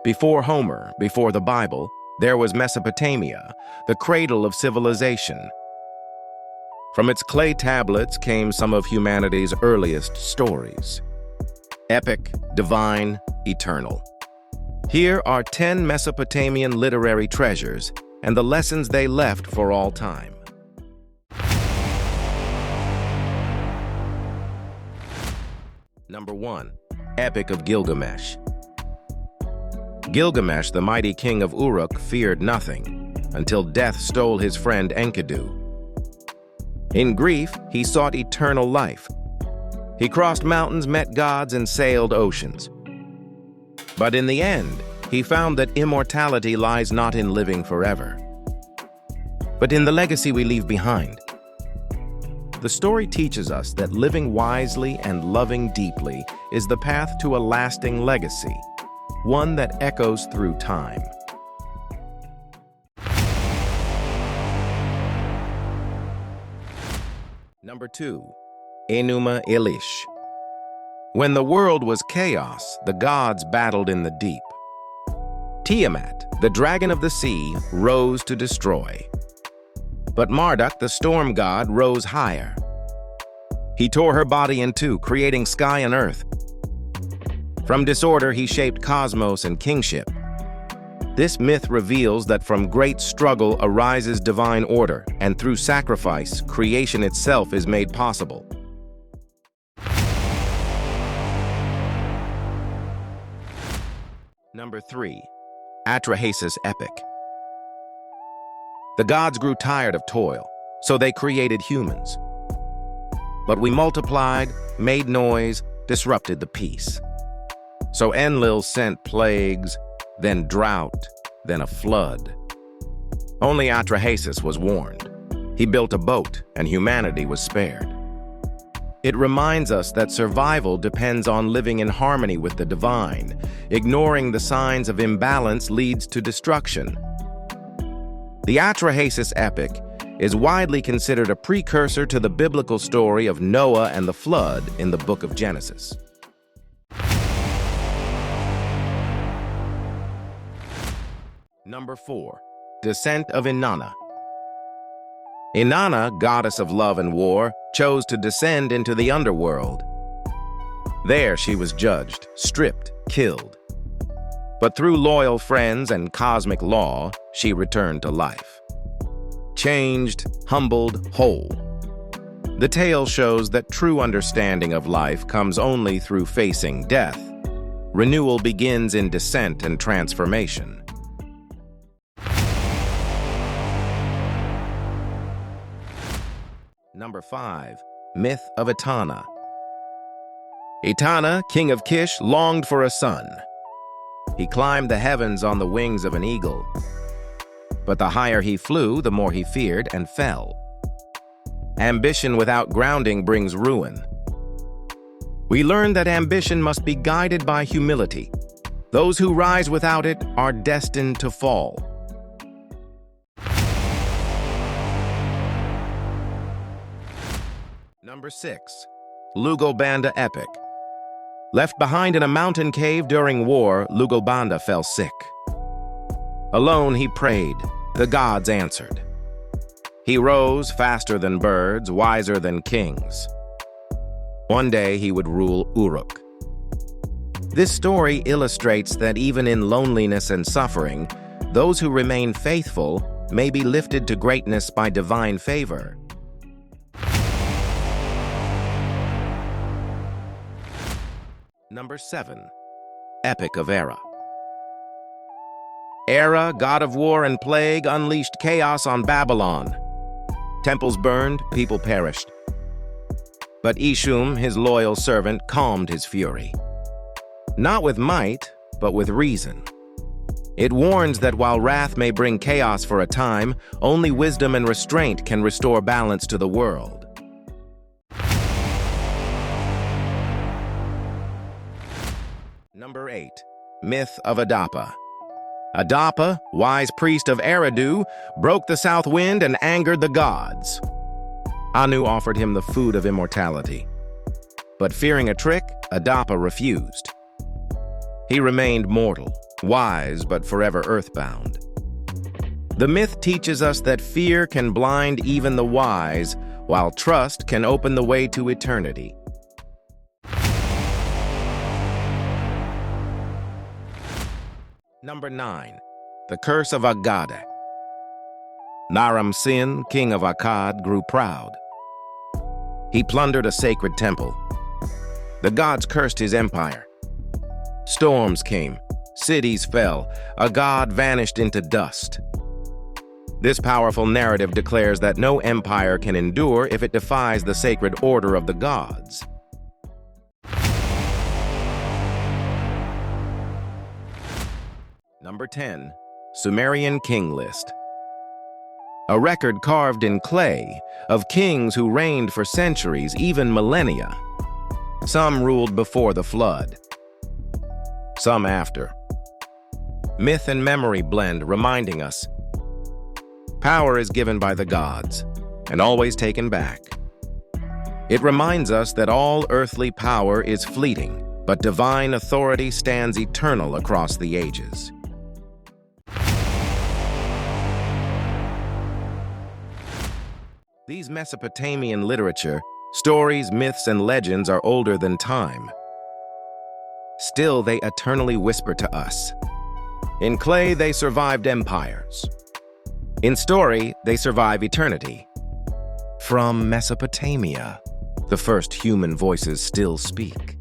Before Homer, before the Bible, there was Mesopotamia, the cradle of civilization. From its clay tablets came some of humanity's earliest stories. Epic, divine, eternal. Here are 10 Mesopotamian literary treasures and the lessons they left for all time. Number 1. Epic of Gilgamesh. Gilgamesh, the mighty king of Uruk, feared nothing until death stole his friend Enkidu. In grief, he sought eternal life. He crossed mountains, met gods, and sailed oceans. But in the end, he found that immortality lies not in living forever, but in the legacy we leave behind. The story teaches us that living wisely and loving deeply is the path to a lasting legacy, one that echoes through time. Number 2. Enuma Elish. When the world was chaos, the gods battled in the deep. Tiamat, the dragon of the sea, rose to destroy. But Marduk, the storm god, rose higher. He tore her body in two, creating sky and earth. From disorder, he shaped cosmos and kingship. This myth reveals that from great struggle arises divine order, and through sacrifice, creation itself is made possible. Number 3. Atrahasis Epic. The gods grew tired of toil, so they created humans. But we multiplied, made noise, disrupted the peace. So Enlil sent plagues, then drought, then a flood. Only Atrahasis was warned. He built a boat, and humanity was spared. It reminds us that survival depends on living in harmony with the divine. Ignoring the signs of imbalance leads to destruction. The Atrahasis Epic is widely considered a precursor to the biblical story of Noah and the flood in the book of Genesis. Number 4. Descent of Inanna. Inanna, goddess of love and war, chose to descend into the underworld. There she was judged, stripped, killed. But through loyal friends and cosmic law, she returned to life. Changed, humbled, whole. The tale shows that true understanding of life comes only through facing death. Renewal begins in descent and transformation. Number 5. Myth of Etana. Etana, king of Kish, longed for a son. He climbed the heavens on the wings of an eagle. But the higher he flew, the more he feared and fell. Ambition without grounding brings ruin. We learn that ambition must be guided by humility. Those who rise without it are destined to fall. Number 6. Lugalbanda Epic. Left behind in a mountain cave during war, Lugalbanda fell sick. Alone he prayed. The gods answered. He rose faster than birds, wiser than kings. One day he would rule Uruk. This story illustrates that even in loneliness and suffering, those who remain faithful may be lifted to greatness by divine favor. Number 7. Epic of Erra. Erra, god of war and plague, unleashed chaos on Babylon. Temples burned, people perished. But Ishum, his loyal servant, calmed his fury. Not with might, but with reason. It warns that while wrath may bring chaos for a time, only wisdom and restraint can restore balance to the world. Number 8. Myth of Adapa. Adapa, wise priest of Eridu, broke the south wind and angered the gods. Anu offered him the food of immortality. But fearing a trick, Adapa refused. He remained mortal, wise but forever earthbound. The myth teaches us that fear can blind even the wise, while trust can open the way to eternity. Number 9. The Curse of Agade. Naram-Sin, king of Akkad, grew proud. He plundered a sacred temple. The gods cursed his empire. Storms came, cities fell, Agade vanished into dust. This powerful narrative declares that no empire can endure if it defies the sacred order of the gods. Number 10. Sumerian King List. A record carved in clay of kings who reigned for centuries, even millennia. Some ruled before the flood, some after. Myth and memory blend, reminding us power is given by the gods and always taken back. It reminds us that all earthly power is fleeting, but divine authority stands eternal across the ages. These Mesopotamian literature, stories, myths, and legends are older than time. Still, they eternally whisper to us. In clay, they survived empires. In story, they survive eternity. From Mesopotamia, the first human voices still speak.